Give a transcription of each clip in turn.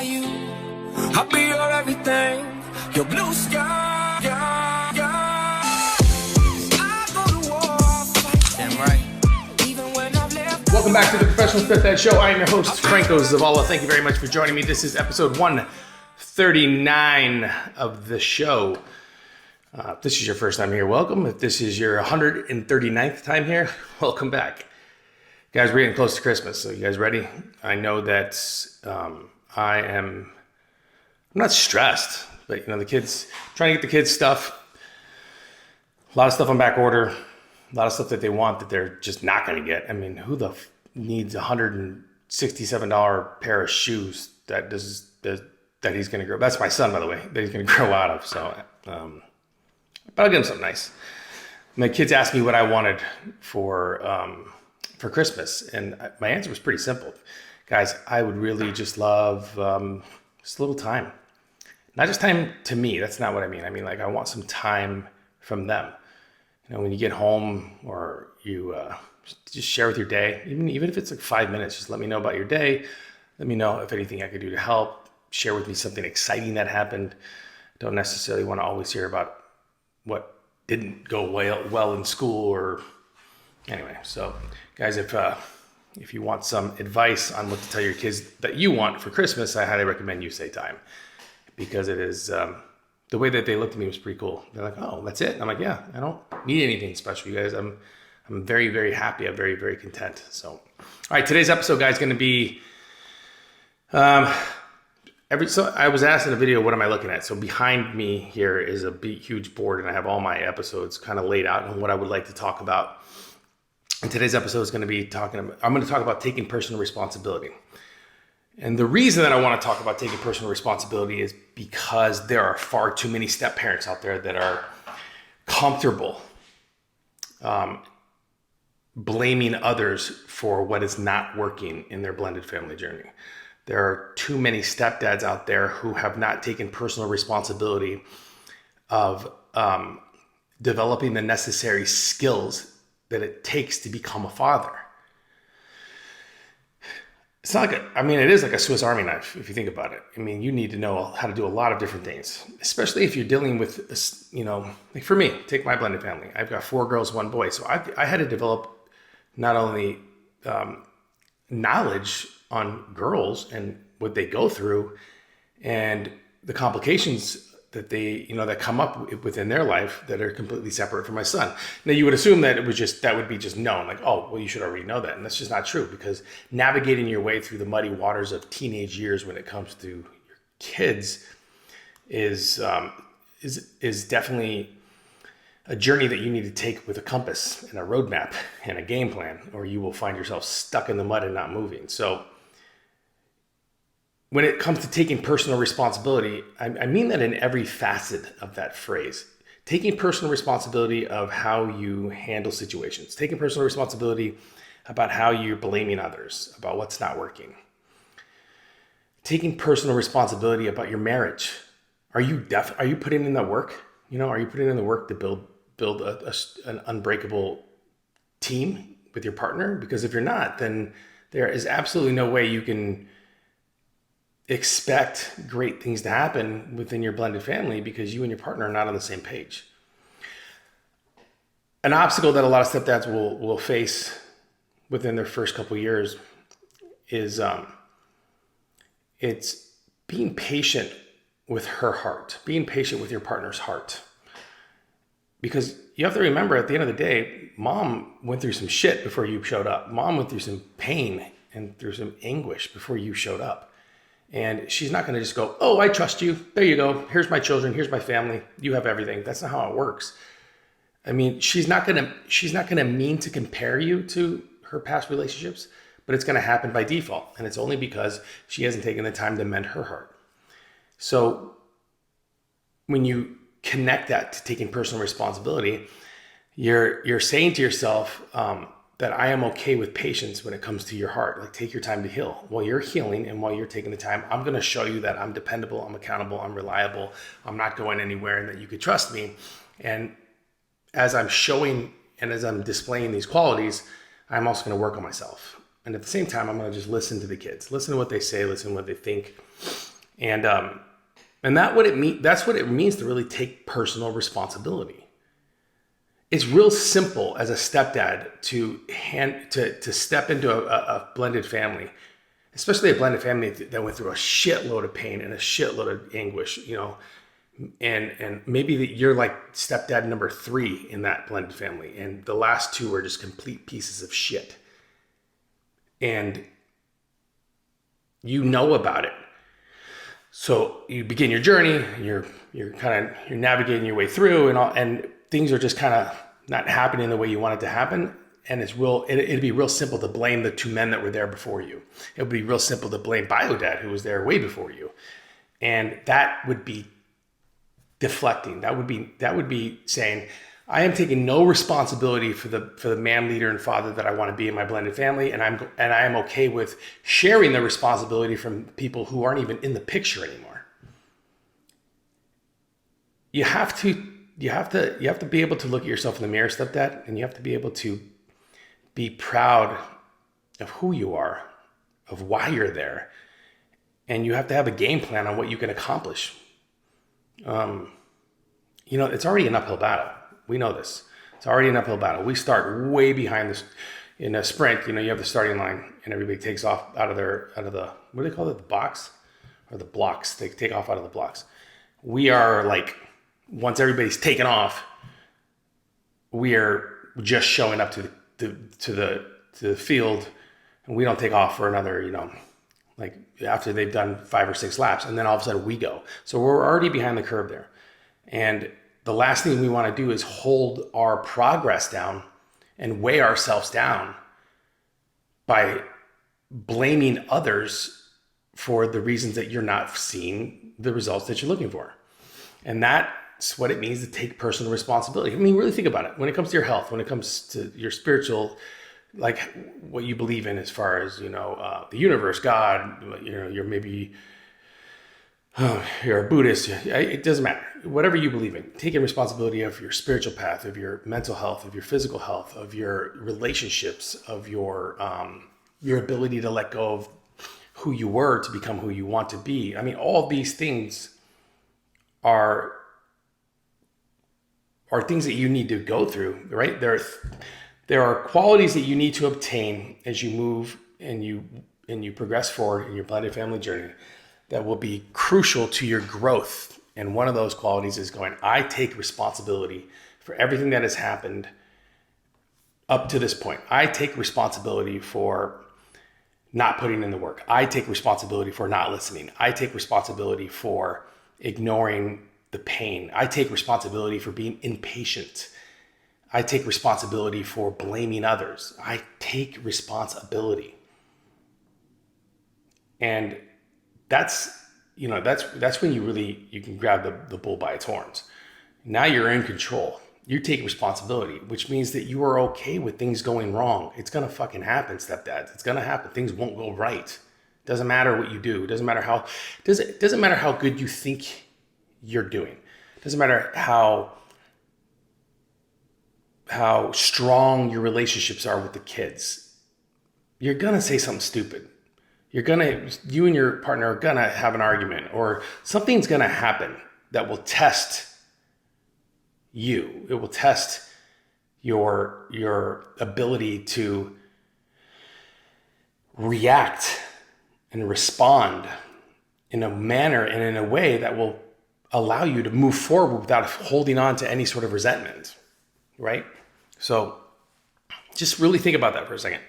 by you. I'll be your everything, your blue sky. I go to war, fight. Damn right. Even when I've left. Welcome back to the Professional Stepdad Show. I am your host, Franco Zavala. Thank you very much for joining me. This is episode 139 of the show. If this is your first time here, welcome. If this is your 139th time here, welcome back. Guys, we're getting close to Christmas, so you guys ready? I know that I'm not stressed, but the kids, trying to get the kids stuff. A lot of stuff on back order, a lot of stuff that they want that they're just not going to get. I mean, who the needs $167 pair of shoes that he's going to grow? That's my son, by the way, that he's going to grow out of. So, but I'll get him something nice. My kids asked me what I wanted for Christmas, and my answer was pretty simple. Guys, I would really just love just a little time. Not just time to me, that's not what I mean. I mean, like, I want some time from them. When you get home or you just share with your day, even if it's like 5 minutes, just let me know about your day. Let me know if anything I could do to help. Share with me something exciting that happened. Don't necessarily want to always hear about what didn't go well in school or anyway. So guys, if you want some advice on what to tell your kids that you want for Christmas, I highly recommend you say time, because it is the way that they looked at me was pretty cool. They're like, "Oh, that's it." And I'm like, "Yeah, I don't need anything special, you guys. I'm very, very happy. I'm very, very content." So, all right, today's episode, guys, is going to be so I was asked in a video, what am I looking at? So behind me here is a big, huge board, and I have all my episodes kind of laid out and what I would like to talk about. And today's episode is going to be I'm going to talk about taking personal responsibility. And the reason that I want to talk about taking personal responsibility is because there are far too many step parents out there that are comfortable blaming others for what is not working in their blended family journey. There are too many stepdads out there who have not taken personal responsibility of developing the necessary skills that it takes to become a father. It's not like it is like a Swiss Army knife, if you think about it. I mean, you need to know how to do a lot of different things, especially if you're dealing with, like for me, take my blended family. I've got 4 girls, 1 boy. So I had to develop not only knowledge on girls and what they go through and the complications that they, that come up within their life that are completely separate from my son. Now, you would assume that that would be just known, like, oh, well, you should already know that. And that's just not true, because navigating your way through the muddy waters of teenage years when it comes to your kids is definitely a journey that you need to take with a compass and a roadmap and a game plan, or you will find yourself stuck in the mud and not moving. So when it comes to taking personal responsibility, I mean that in every facet of that phrase. Taking personal responsibility of how you handle situations. Taking personal responsibility about how you're blaming others, about what's not working. Taking personal responsibility about your marriage. Are you putting in the work? Are you putting in the work to build an unbreakable team with your partner? Because if you're not, then there is absolutely no way you can expect great things to happen within your blended family, because you and your partner are not on the same page. An obstacle that a lot of stepdads will face within their first couple of years is it's being patient with her heart, being patient with your partner's heart. Because you have to remember, at the end of the day, mom went through some shit before you showed up. Mom went through some pain and through some anguish before you showed up. And she's not going to just go, "Oh, I trust you. There you go. Here's my children. Here's my family. You have everything." That's not how it works. I mean, she's not going to mean to compare you to her past relationships, but it's going to happen by default. And it's only because she hasn't taken the time to mend her heart. So when you connect that to taking personal responsibility, you're saying to yourself, that I am okay with patience when it comes to your heart. Like, take your time to heal. While you're healing and while you're taking the time, I'm going to show you that I'm dependable, I'm accountable, I'm reliable, I'm not going anywhere, and that you could trust me. And as I'm showing and as I'm displaying these qualities, I'm also going to work on myself. And at the same time, I'm going to just listen to the kids, listen to what they say, listen to what they think, And that's what it means to really take personal responsibility. It's real simple as a stepdad to step into a blended family, especially a blended family that went through a shitload of pain and a shitload of anguish, and maybe that you're like stepdad number 3 in that blended family, and the last 2 are just complete pieces of shit, and you know about it. So you begin your journey, you're navigating your way through, and things are just kind of not happening the way you want it to happen. And it'd be real simple to blame the 2 men that were there before you. It would be real simple to blame Biodad, who was there way before you. And that would be deflecting. That would be saying, I am taking no responsibility for the man, leader, and father that I want to be in my blended family, and I am okay with sharing the responsibility from people who aren't even in the picture anymore. You have to be able to look at yourself in the mirror, stepdad, and you have to be able to be proud of who you are, of why you're there, and you have to have a game plan on what you can accomplish. It's already an uphill battle. We know this. It's already an uphill battle. We start way behind this. In a sprint, you have the starting line, and everybody takes off out of the what do they call it, the box or the blocks? They take off out of the blocks. We are like, once everybody's taken off, we are just showing up to the field, and we don't take off for another, like after they've done 5 or 6 laps, and then all of a sudden we go. So we're already behind the curve there. And the last thing we want to do is hold our progress down and weigh ourselves down by blaming others for the reasons that you're not seeing the results that you're looking for. And that's what it means to take personal responsibility. I mean, really think about it. When it comes to your health, when it comes to your spiritual, like what you believe in as far as, the universe, God, you're maybe, you're a Buddhist, it doesn't matter. Whatever you believe in, taking responsibility of your spiritual path, of your mental health, of your physical health, of your relationships, of your ability to let go of who you were to become who you want to be. I mean, all these things are things that you need to go through, right? There are qualities that you need to obtain as you move and you progress forward in your blended family journey that will be crucial to your growth. And one of those qualities is I take responsibility for everything that has happened up to this point. I take responsibility for not putting in the work. I take responsibility for not listening. I take responsibility for ignoring the pain. I take responsibility for being impatient. I take responsibility for blaming others. I take responsibility. And that's when you can grab the bull by its horns. Now you're in control. You take responsibility, which means that you are okay with things going wrong. It's going to fucking happen, stepdads. It's going to happen. Things won't go right. Doesn't matter what you do. Doesn't matter how good you think you're doing. Doesn't matter how strong your relationships are with the kids. You're going to say something stupid. You and your partner are going to have an argument, or something's going to happen that will test you. It will test your ability to react and respond in a manner and in a way that will allow you to move forward without holding on to any sort of resentment, right? So just really think about that for a second.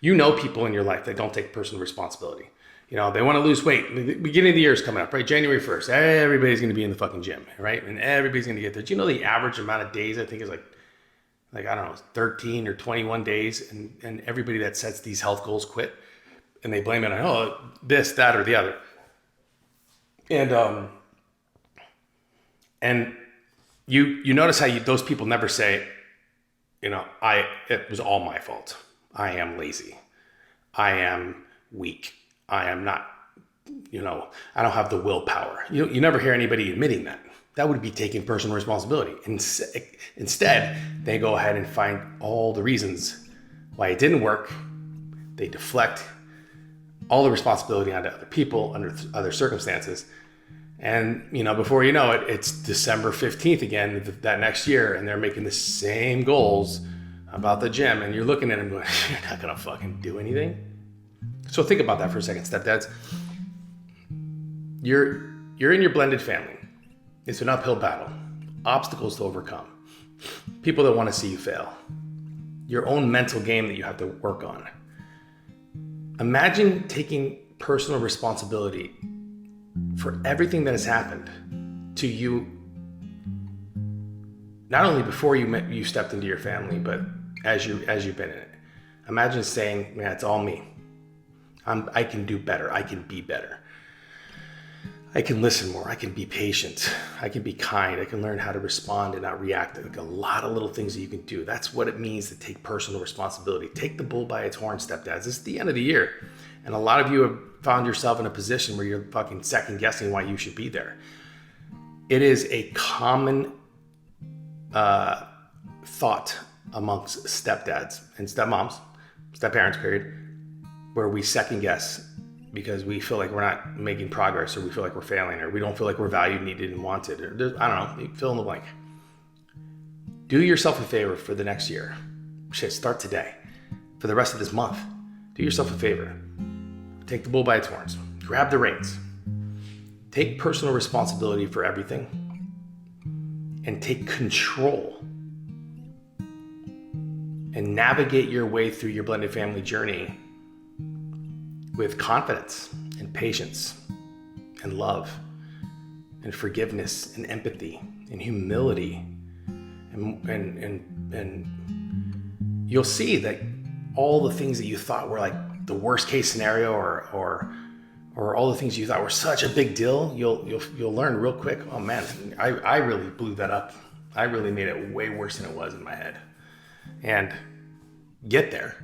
People in your life that don't take personal responsibility. They want to lose weight. The beginning of the year is coming up, right? January 1st, everybody's going to be in the fucking gym, right? And everybody's going to get there. Do you know the average amount of days, I think, is like I don't know, 13 or 21 days. And everybody that sets these health goals quit. And they blame it on, this, that, or the other. And you notice how those people never say, it was all my fault. I am lazy. I am weak. I am not, I don't have the willpower. You never hear anybody admitting that. That would be taking personal responsibility. Instead, they go ahead and find all the reasons why it didn't work. They deflect all the responsibility onto other people, under other circumstances, And, before you know it, it's December 15th again, that next year, and they're making the same goals about the gym. And you're looking at them going, you're not going to fucking do anything. So think about that for a second, stepdads. You're in your blended family. It's an uphill battle. Obstacles to overcome. People that want to see you fail. Your own mental game that you have to work on. Imagine taking personal responsibility for everything that has happened to you, not only before you stepped into your family, but as you've been in it. Imagine saying, man, it's all me. I can do better. I can be better. I can listen more. I can be patient. I can be kind. I can learn how to respond and not react. Like a lot of little things that you can do. That's what it means to take personal responsibility. Take the bull by its horn, stepdads. This is the end of the year. And a lot of you have found yourself in a position where you're fucking second guessing why you should be there. It is a common thought amongst stepdads and stepmoms, stepparents, period, where we second guess because we feel like we're not making progress, or we feel like we're failing, or we don't feel like we're valued, needed, and wanted. Or I don't know, fill in the blank. Do yourself a favor for the next year. Shit, start today. For the rest of this month, do yourself a favor. Take the bull by its horns. Grab the reins. Take personal responsibility for everything. And take control. And navigate your way through your blended family journey with confidence and patience and love and forgiveness and empathy and humility. And you'll see that all the things that you thought were like the worst case scenario, or all the things you thought were such a big deal, you'll learn real quick. Oh man, I really blew that up. I really made it way worse than it was in my head. And get there.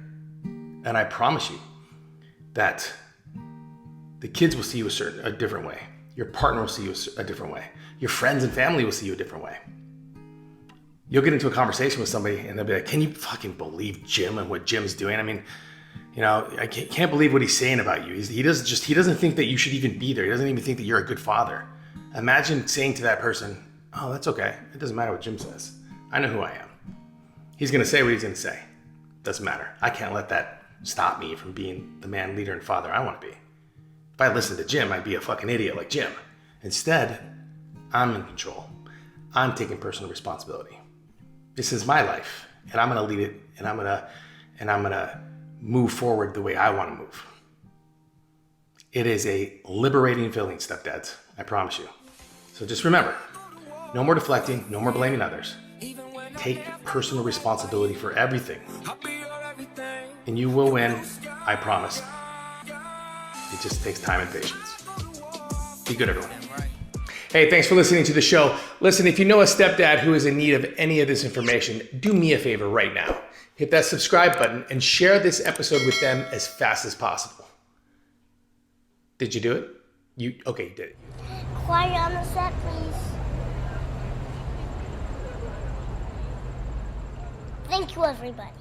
And I promise you that the kids will see you a different way. Your partner will see you a different way. Your friends and family will see you a different way. You'll get into a conversation with somebody and they'll be like, can you fucking believe Jim and what Jim's doing? I mean, I can't believe what he's saying about you. He doesn't think that you should even be there. He doesn't even think that you're a good father. Imagine saying to that person, oh, that's okay. It doesn't matter what Jim says. I know who I am. He's going to say what he's going to say. Doesn't matter. I can't let that stop me from being the man, leader, and father I want to be. If I listened to Jim, I'd be a fucking idiot like Jim. Instead, I'm in control. I'm taking personal responsibility. This is my life, and I'm going to lead it, and I'm going to move forward the way I want to move. It is a liberating feeling, stepdads. I promise you. So just remember, no more deflecting, no more blaming others. Take personal responsibility for everything. And you will win, I promise. It just takes time and patience. Be good, everyone. Hey, thanks for listening to the show. Listen, if you know a stepdad who is in need of any of this information, do me a favor right now. Hit that subscribe button and share this episode with them as fast as possible. Did you do it? Okay, you did it. Quiet on the set, please. Thank you, everybody.